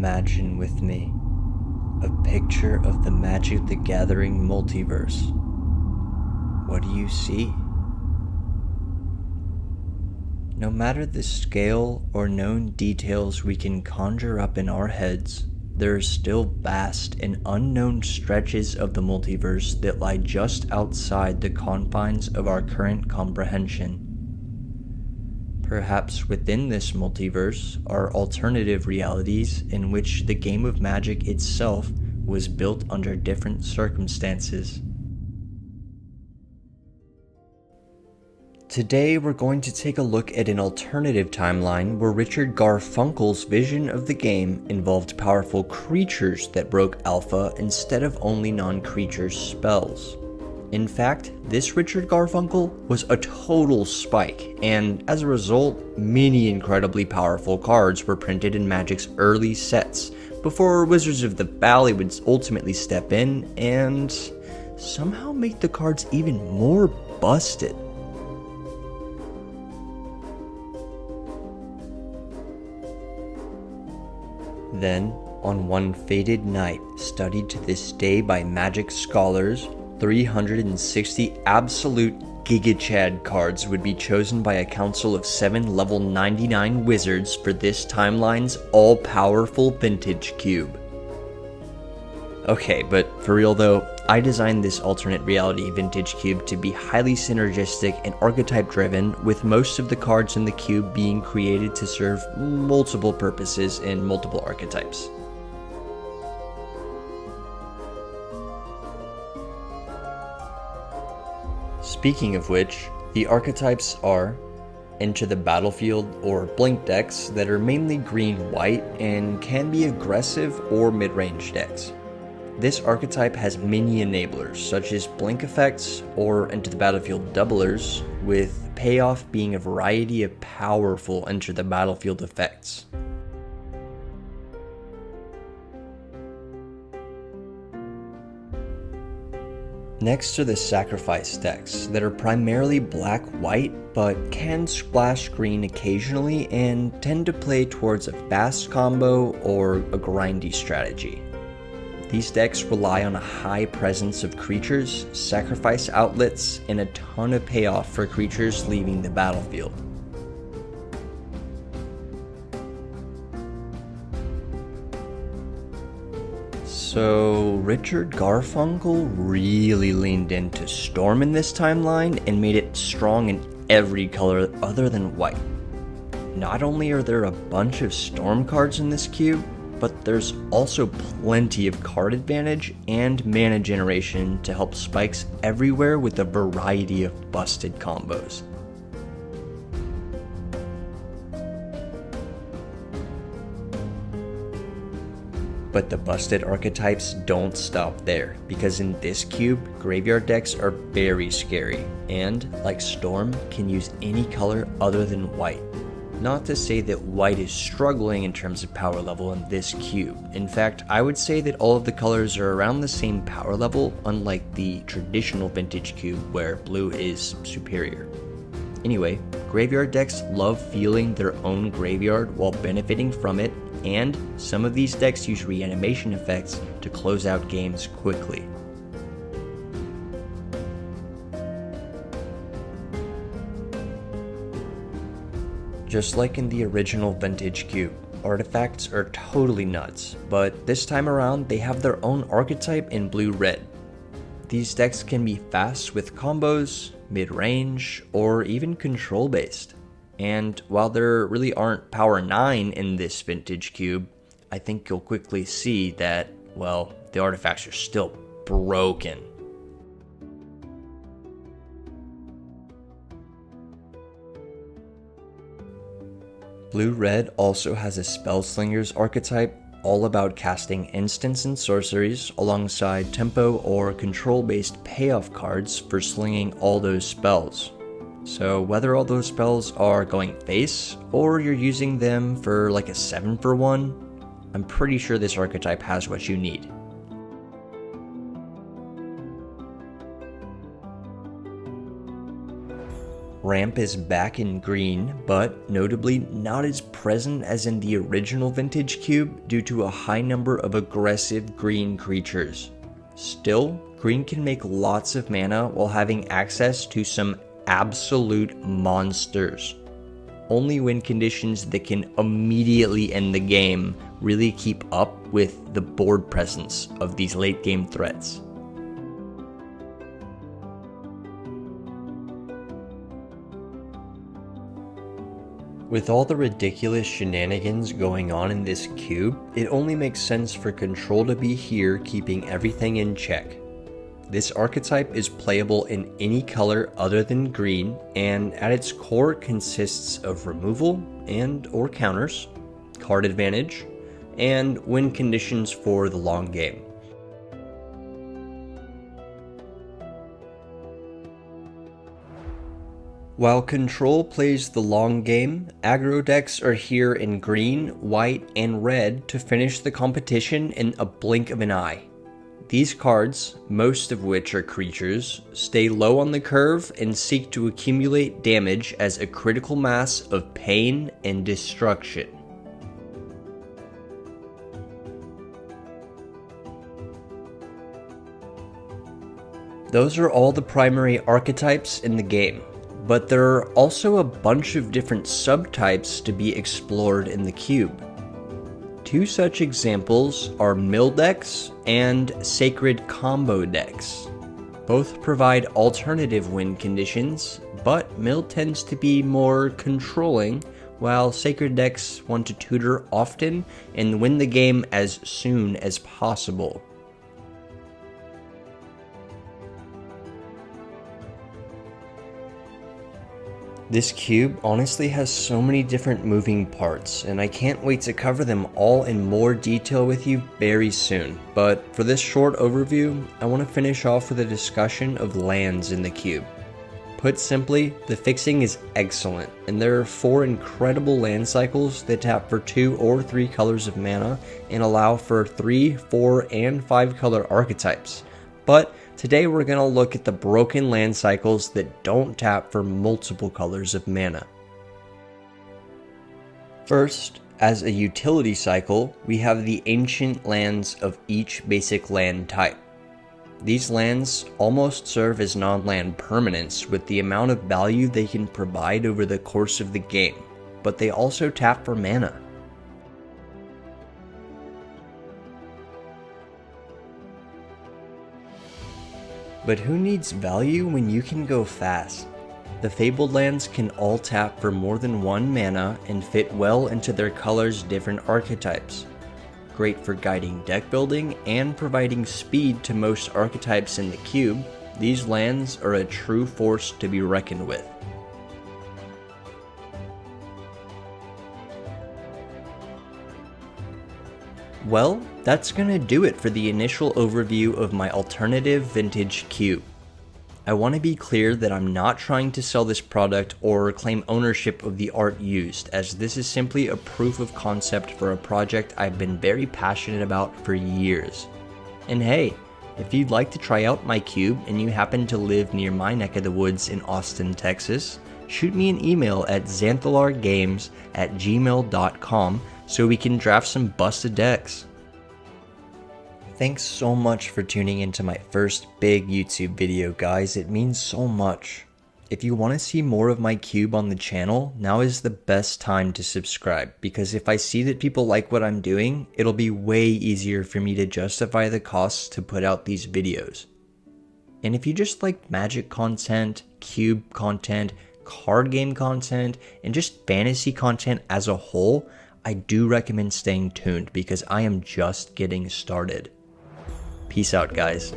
Imagine with me a picture of the Magic the Gathering multiverse. What do you see? No matter the scale or known details we can conjure up in our heads, there are still vast and unknown stretches of the multiverse that lie just outside the confines of our current comprehension. Perhaps within this multiverse are alternative realities in which the game of Magic itself was built under different circumstances. Today we're going to take a look at an alternative timeline where Richard Garfunkel's vision of the game involved powerful creatures that broke alpha instead of only non-creature spells. In fact, this Richard Garfunkel was a total spike, and as a result, many incredibly powerful cards were printed in Magic's early sets, before Wizards of the Valley would ultimately step in and somehow make the cards even more busted. Then, on one fated night, studied to this day by Magic scholars, 360 absolute Giga Chad cards would be chosen by a council of 7 level 99 wizards for this timeline's all-powerful vintage cube. Okay, but for real though, I designed this alternate reality vintage cube to be highly synergistic and archetype driven, with most of the cards in the cube being created to serve multiple purposes in multiple archetypes. Speaking of which, the archetypes are Enter the Battlefield or Blink decks that are mainly green-white and can be aggressive or mid-range decks. This archetype has many enablers such as blink effects or Enter the Battlefield doublers, with payoff being a variety of powerful Enter the Battlefield effects. Next are the sacrifice decks that are primarily black-white but can splash green occasionally and tend to play towards a fast combo or a grindy strategy. These decks rely on a high presence of creatures, sacrifice outlets, and a ton of payoff for creatures leaving the battlefield. So, Richard Garfunkel really leaned into Storm in this timeline and made it strong in every color other than white. Not only are there a bunch of Storm cards in this cube, but there's also plenty of card advantage and mana generation to help spikes everywhere with a variety of busted combos. But the busted archetypes don't stop there, because in this cube, graveyard decks are very scary, and, like Storm, can use any color other than white. Not to say that white is struggling in terms of power level in this cube. In fact, I would say that all of the colors are around the same power level, unlike the traditional vintage cube where blue is superior. Anyway, graveyard decks love feeling their own graveyard while benefiting from it, and some of these decks use reanimation effects to close out games quickly. Just like in the original vintage cube, artifacts are totally nuts, but this time around they have their own archetype in blue-red. These decks can be fast with combos, mid-range, or even control-based. And while there really aren't power 9 in this vintage cube, I think you'll quickly see that, well, the artifacts are still broken. Blue-red also has a Spellslinger's archetype, all about casting instants and sorceries alongside tempo or control-based payoff cards for slinging all those spells. So whether all those spells are going face, or you're using them for like a 7-for-1, I'm pretty sure this archetype has what you need. ramp is back in green, but notably not as present as in the original vintage cube due to a high number of aggressive green creatures. Still, green can make lots of mana while having access to some absolute monsters. Only win conditions that can immediately end the game really keep up with the board presence of these late game threats. With all the ridiculous shenanigans going on in this cube, it only makes sense for Control to be here keeping everything in check. This archetype is playable in any color other than green, and at its core consists of removal and or counters, card advantage, and win conditions for the long game. While Control plays the long game, aggro decks are here in green, white, and red to finish the competition in a blink of an eye. These cards, most of which are creatures, stay low on the curve and seek to accumulate damage as a critical mass of pain and destruction. Those are all the primary archetypes in the game, but there are also a bunch of different subtypes to be explored in the cube. Two such examples are mill decks and sacred combo decks. Both provide alternative win conditions, but mill tends to be more controlling, while sacred decks want to tutor often and win the game as soon as possible. This cube honestly has so many different moving parts, and I can't wait to cover them all in more detail with you very soon. But for this short overview, I want to finish off with a discussion of lands in the cube. Put simply, the fixing is excellent, and there are 4 incredible land cycles that tap for 2 or 3 colors of mana and allow for 3, 4, and 5 color archetypes. But today we're going to look at the broken land cycles that don't tap for multiple colors of mana. First, as a utility cycle, we have the ancient lands of each basic land type. These lands almost serve as non-land permanents with the amount of value they can provide over the course of the game, but they also tap for mana. But who needs value when you can go fast? The Fabled lands can all tap for more than 1 mana and fit well into their color's different archetypes. Great for guiding deck building and providing speed to most archetypes in the cube, these lands are a true force to be reckoned with. Well, that's gonna do it for the initial overview of my alternative vintage cube. I want to be clear that I'm not trying to sell this product or claim ownership of the art used, as this is simply a proof of concept for a project I've been very passionate about for years. And hey, if you'd like to try out my cube and you happen to live near my neck of the woods in Austin, Texas, shoot me an email at xanthalargames@gmail.com so we can draft some busted decks. Thanks so much for tuning into my first big YouTube video, guys. It means so much. If you want to see more of my cube on the channel, now is the best time to subscribe, because if I see that people like what I'm doing, it'll be way easier for me to justify the costs to put out these videos. And if you just like Magic content, cube content, card game content, and just fantasy content as a whole, I do recommend staying tuned because I am just getting started. Peace out, guys.